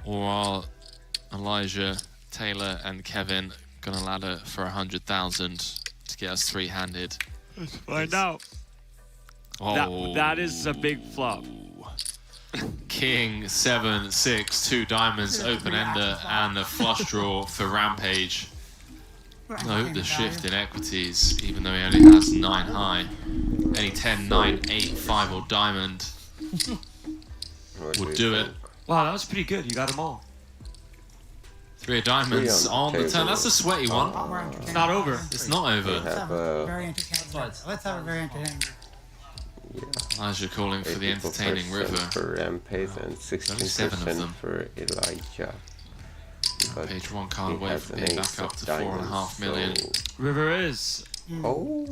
Or are Elijah, Taylor, and Kevin gonna ladder for 100,000 to get us three-handed? Let's find out. Oh, that is a big flop. King 7, 6, 2 diamonds, open ender, and a flush draw for Rampage. Note the shift in equities, even though he only has 9 high. Any 10, 9, 8, 5 or diamond would do it. Wow, that was pretty good. You got them all. 3 of diamonds on the turn. That's a sweaty one. It's not over. It's not over. Very entertaining. Let's have a very entertaining. Elijah calling for the entertaining river. For Rampage and 16% for Elijah. Page 1 card away from being back up to 4.5 million. River is. Oh.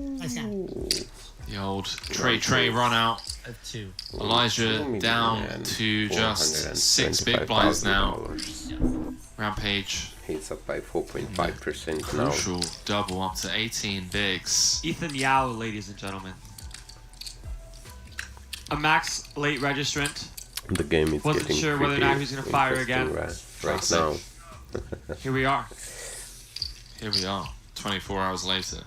The old Trey run out. At 2. Elijah down to just 6 big blinds now. Rampage. He's up by 4.5% now. Crucial double up to 18 bigs. Ethan Yao, ladies and gentlemen. A max late registrant. The game is Wasn't getting sure whether or not he was going to fire again. Right now. Here we are. Here we are, 24 hours later.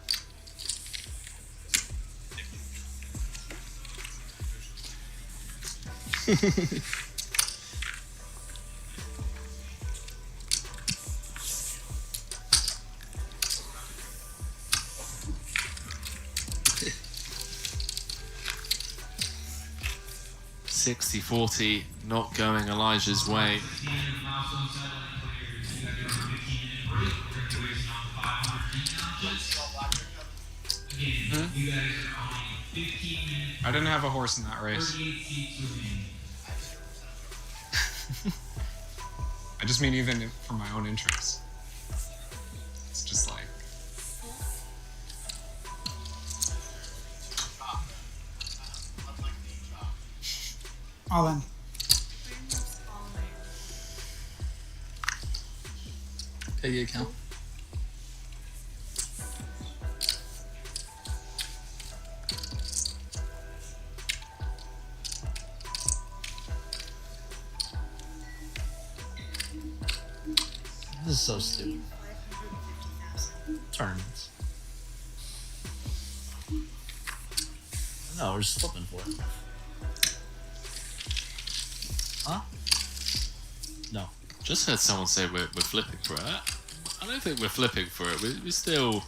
$60-40, not going Elijah's way. I didn't have a horse in that race. I just mean even for my own interests. It's just like... All in. Take your account. This is so stupid. Tournaments. No, we're just flipping for it. Huh? No. Just heard someone say we're flipping for it. I don't think we're flipping for it. We still,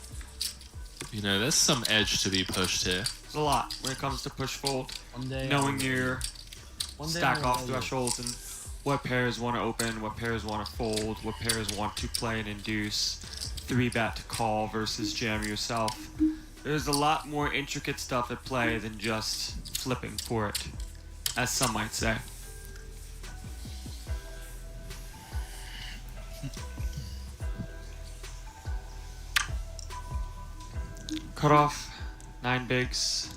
you know, there's some edge to be pushed here. There's a lot when it comes to push fold. One day. Knowing your stack off thresholds and what pairs want to open, what pairs want to fold, what pairs want to play and induce, 3-bet to call versus jam yourself. There's a lot more intricate stuff at play than just flipping for it, as some might say. Cut off 9 bigs,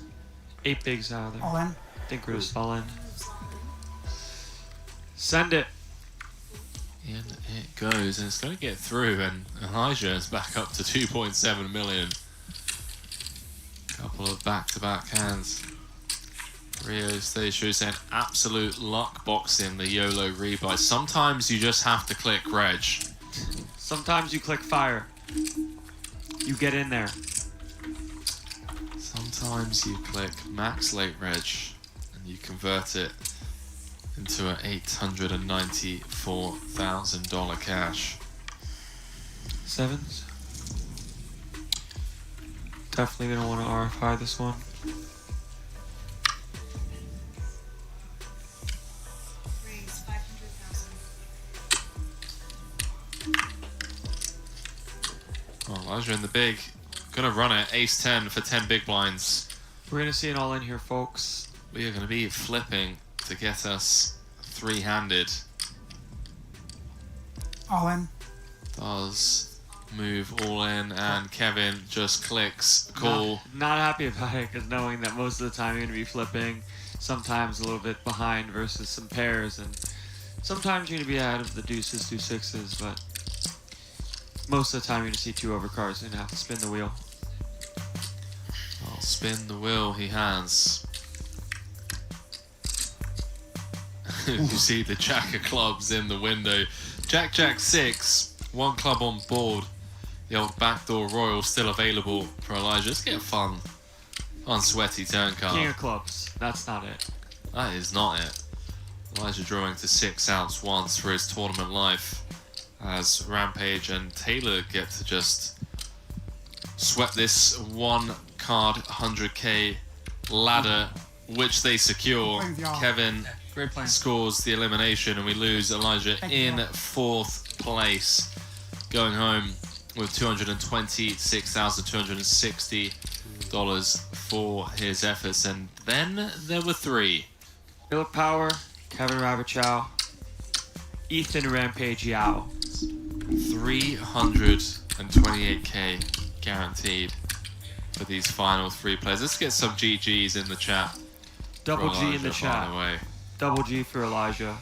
8 bigs out of there. All in. I think we're just all in. Send it. In it goes, and it's going to get through, and Elijah is back up to 2.7 million. Couple of back-to-back hands. Rio Station saying absolute luck boxing the YOLO rebuy. Sometimes you just have to click reg. Sometimes you click fire. You get in there. Sometimes you click max late reg and you convert it into an $894,000 cash. Sevens. Definitely gonna want to RFI this one. Raise 500,000. Oh, Elijah in the big. Gonna run it. Ace 10 for 10 big blinds. We're gonna see it all in here, folks. We are gonna be flipping to get us three-handed. All in. Does move all in, and Kevin just clicks call. Not happy about it, because knowing that most of the time you're gonna be flipping, sometimes a little bit behind versus some pairs, and sometimes you're gonna be ahead of the deuces, 2 6s, but most of the time you're gonna see 2 overcards and have to spin the wheel. I'll spin the wheel he has. You see the jack of clubs in the window. Jack, Jack 6, 1 club on board. The old backdoor royal still available for Elijah. Let's get a fun, sweaty turn King card. of clubs. That's not it. That is not it. Elijah drawing to 6 outs once for his tournament life, as Rampage and Taylor get to just sweat this 1 card 100k ladder, which they secure. Thanks, y'all. Kevin Great plan. scores the elimination, and we lose Elijah Thank you, in y'all. 4th place, going home with $226,260 for his efforts. And then there were 3. Philip Power, Kevin Rabichow, Ethan Rampage Yao. 328k guaranteed for these final 3 players. Let's get some GGs in the chat. Double for G in Elijah, the by chat. the way. Double G for Elijah.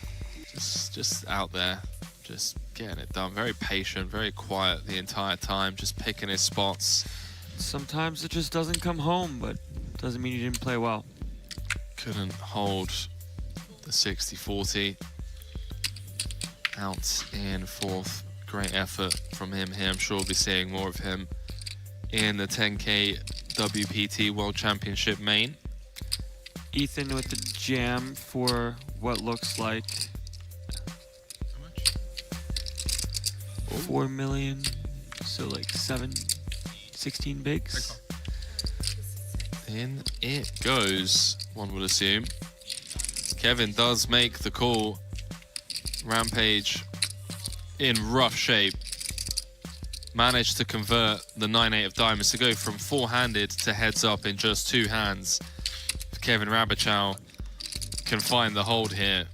Just out there, just getting it done. Very patient, very quiet the entire time, just picking his spots. Sometimes it just doesn't come home, but doesn't mean you didn't play well. Couldn't hold the 60-40. Out in 4th. Great effort from him here. I'm sure we'll be seeing more of him in the 10K WPT World Championship main. Ethan with the jam for what looks like 4 million, so like 16 bigs. In it goes, one would assume. Kevin does make the call. Rampage in rough shape. Managed to convert the 9-8 of diamonds to go from 4-handed to heads up in just 2 hands. If Kevin Rabichow can find the hold here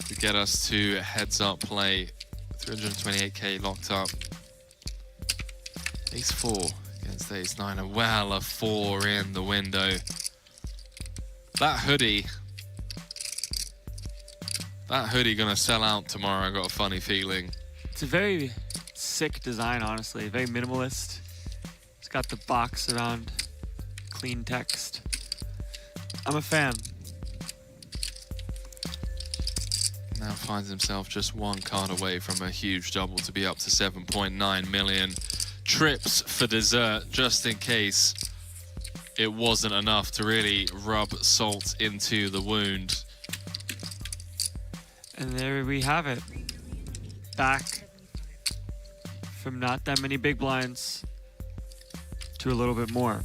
to get us to heads up play. 328k locked up. Ace 4 against Ace 9, and well, a 4 in the window. That hoodie gonna sell out tomorrow, I got a funny feeling. It's a very sick design, honestly. Very minimalist. It's got the box around clean text. I'm a fan. Now finds himself just 1 card away from a huge double to be up to 7.9 million. Trips for dessert, just in case it wasn't enough to really rub salt into the wound. And there we have it. Back from not that many big blinds to a little bit more.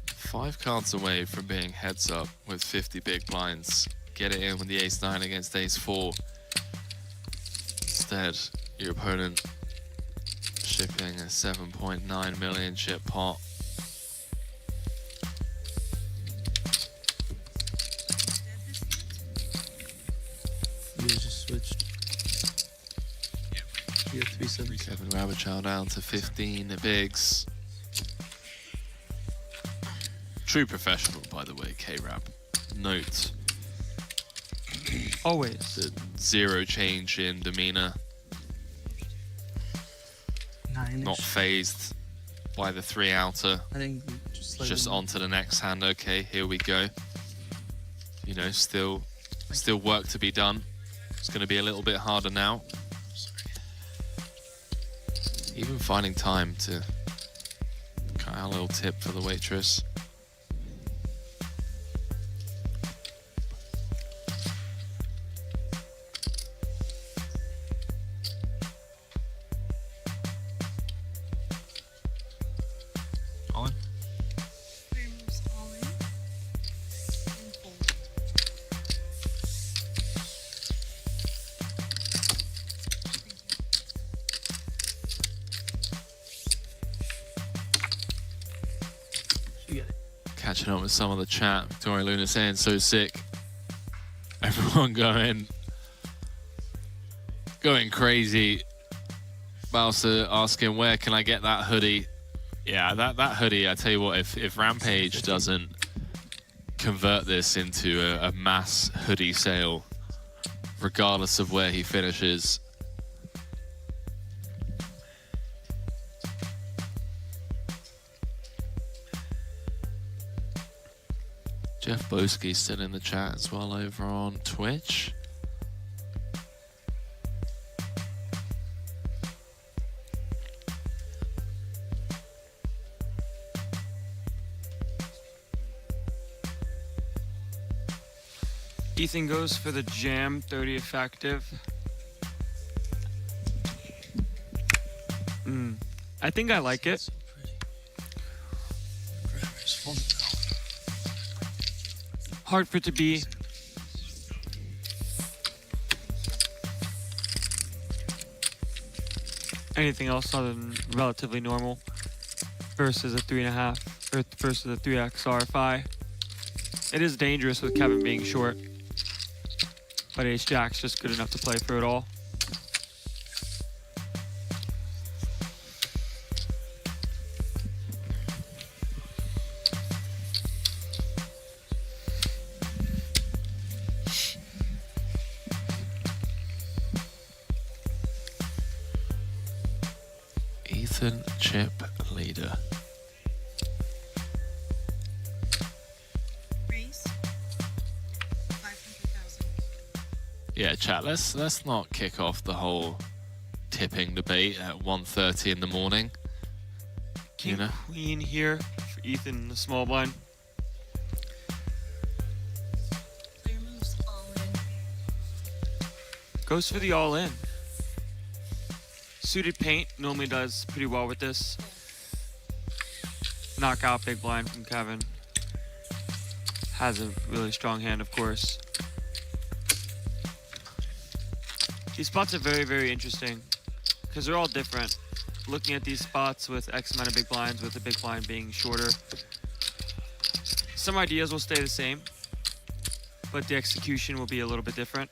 5 cards away from being heads up with 50 big blinds. Get it in with the Ace 9 against Ace 4. Instead, your opponent shipping a 7.9 million chip pot. You guys just switched. You have 3-7. Kevin Rabichow down to 15 bigs. True professional, by the way, K-Rab. Note Always. the 0 change in demeanor. 9. Not phased by the 3 outer. I think we just like Just on to the next hand. Okay, here we go. You know, still work to be done. It's going to be a little bit harder now. Even finding time to cut out a little tip for the waitress. All in? Frames all in. And fold. You get it. Catching up with some of the chat. Victoria Luna saying so sick. Everyone going crazy. Bowser asking where can I get that hoodie? Yeah, that hoodie, I tell you what, if Rampage doesn't convert this into a mass hoodie sale, regardless of where he finishes, Jeff Boski still in the chat as well over on Twitch. Ethan goes for the jam, 30 effective. I think I like it. Hard for it to be anything else other than relatively normal versus a 3.5 or versus a 3x RFI. It is dangerous with Kevin being short, but Ace Jack's just good enough to play through it all. Ethan chip leader. Raise 500,000. Yeah, chat. Let's not kick off the whole tipping debate at 1:30 in the morning. King You know? Queen here for Ethan in the small blind. Player moves all in. Goes for the all in. Suited paint normally does pretty well with this. Knockout big blind from Kevin. Has a really strong hand, of course. These spots are very, very interesting because they're all different. Looking at these spots with X amount of big blinds, with the big blind being shorter, some ideas will stay the same, but the execution will be a little bit different.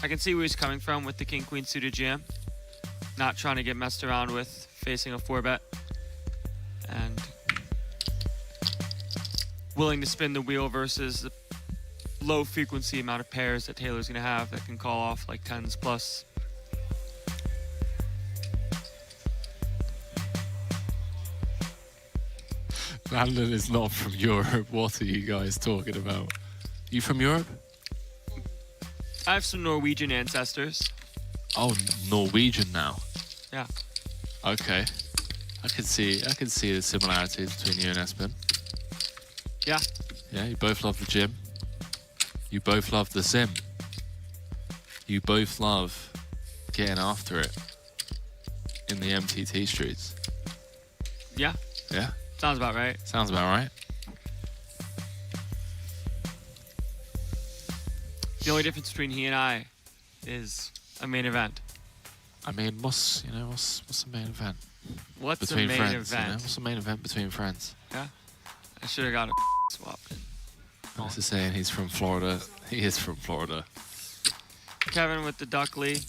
I can see where he's coming from with the King Queen suited jam. Not trying to get messed around with facing a 4-bet. And willing to spin the wheel versus the low frequency amount of pairs that Taylor's going to have that can call off like 10s plus. Landon is not from Europe. What are you guys talking about? You from Europe? I have some Norwegian ancestors. Oh, Norwegian now. Yeah. Okay. I can see the similarities between you and Espen. Yeah. Yeah, you both love the gym. You both love the sim. You both love getting after it in the MTT streets. Yeah. Yeah, Sounds about right. sounds about right. The only difference between he and I is a main event. I mean, what's the main event What's between the main friends? You know? event? What's the main event between friends? Yeah. I should have got a swapped in. This is saying he's from Florida. He is from Florida. Kevin with the Duckley,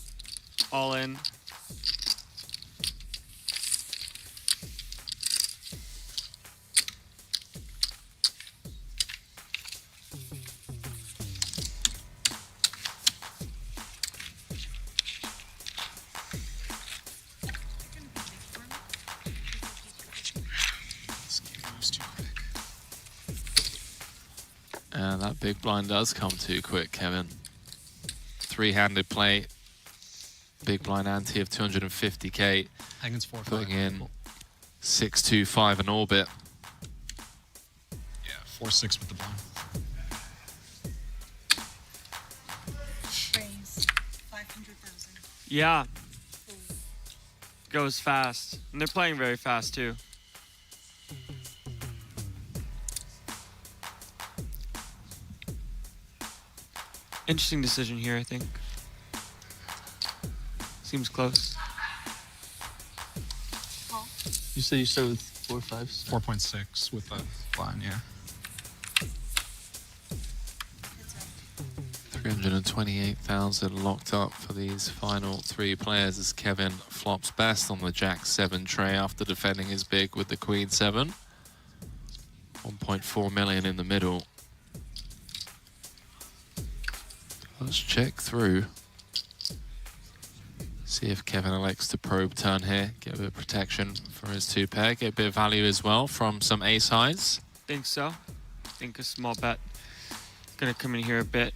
all in. This game moves too quick. And that big blind does come too quick, Kevin. Three-handed play. Big blind ante of 250k. Hagen's 4-5. Putting in 625 an orbit. Yeah, 4-6 with the blind. Raise 500,000. Yeah, Fold. goes fast. And they're playing very fast too. Interesting decision here, I think. Seems close. Call. You said you start with 4 5s? 4.6 with the blind, yeah. Heads up. 328,000 locked up for these final three players as Kevin flops best on the Jack 7 tray after defending his big with the Queen 7. 1.4 million in the middle. Let's check through. See if Kevin elects to probe turn here. Get a bit of protection for his two pair. Get a bit of value as well from some ace highs. Think so. Think a small bet Gonna come in here a bit.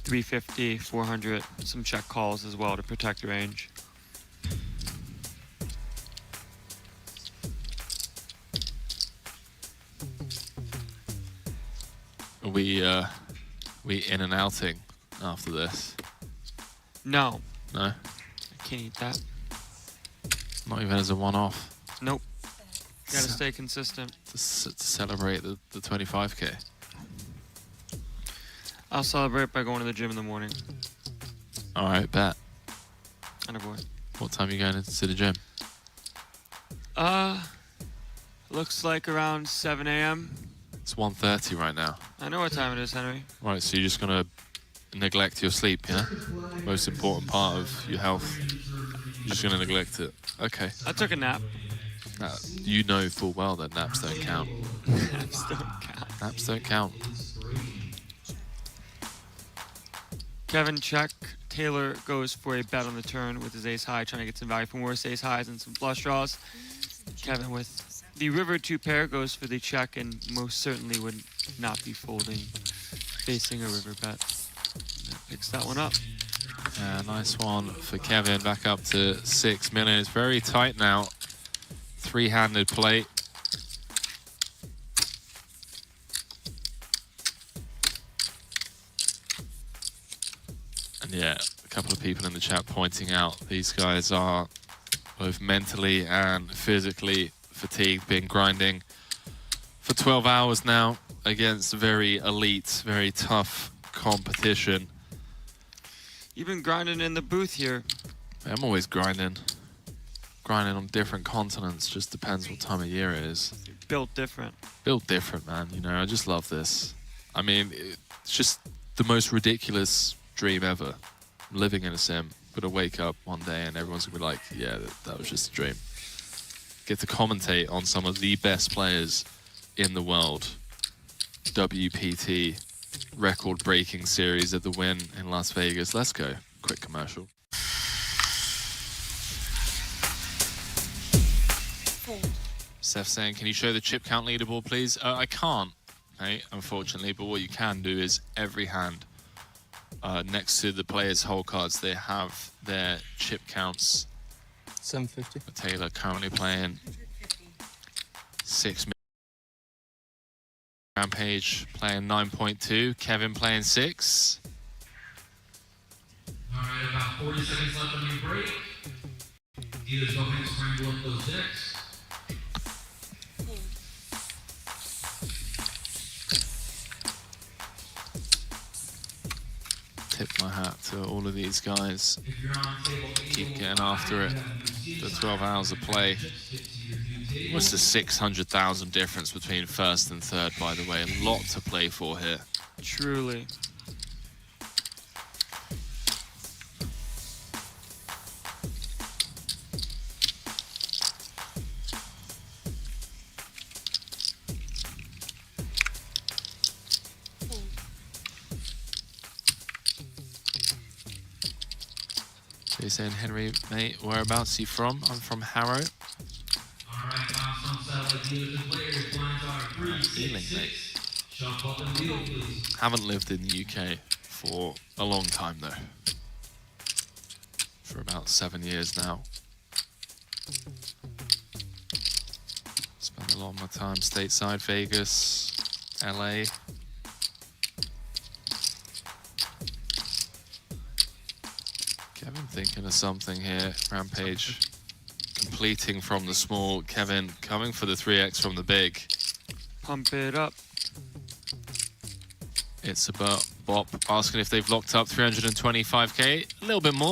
350, 400, some check calls as well to protect the range. Are we in and outing after this? No, No? I can't eat that. Not even as a one-off? Nope. Gotta stay consistent. To celebrate the 25k? I'll celebrate by going to the gym in the morning. Alright, bet. And a boy. What time are you going into the gym? Looks like around 7 a.m. It's 1:30 right now. I know what time it is, Henry. Right, so you're just gonna neglect your sleep, yeah? Most important part of your health. You're just gonna neglect it. Okay. I took a nap. You know full well that naps don't count. Naps don't count. Naps don't count. Kevin check. Taylor goes for a bet on the turn with his ace high, trying to get some value from worse ace highs and some flush draws. Kevin with the river 2 pair goes for the check and most certainly would not be folding facing a river bet. Picks that one up. Yeah, nice one for Kevin. Back up to 6 million. It's very tight now. 3-handed plate. And yeah, a couple of people in the chat pointing out these guys are both mentally and physically fatigued, been grinding for 12 hours now against very elite, very tough competition. You've been grinding in the booth here. I'm always grinding. Grinding on different continents, just depends what time of year it is. Built different. Built different, man, you know, I just love this. I mean, it's just the most ridiculous dream ever. I'm living in a sim, gonna wake up one day and everyone's gonna be like, yeah, that was just a dream. Get to commentate on some of the best players in the world. WPT record-breaking series at the Win in Las Vegas. Let's go. Quick commercial. Seth saying, can you show the chip count leaderboard, please? I can't, okay, unfortunately, but what you can do is every hand next to the players' hole cards, they have their chip counts. 750. Taylor currently playing 6 million. Rampage playing 9.2. Kevin playing 6. Alright, about 40 seconds left on your break. Dealers go ahead and scramble up those decks. Tip my hat to all of these guys. Keep getting after it. The 12 hours of play. What's the 600,000 difference between first and third, by the way? A lot to play for here. Truly. So you're saying, Henry, mate, whereabouts are you from? I'm from Harrow. Alright, some satellite dealers and players. Blinds are 3, 6, 6. Shuffle up and deal, please. Haven't lived in the UK for a long time, though. For about 7 years now. Spend a lot of my time stateside, Vegas, LA. Kevin thinking of something here. Rampage completing from the small. Kevin coming for the 3x from the big. Pump it up. It's about Bop asking if they've locked up 325k. A little bit more.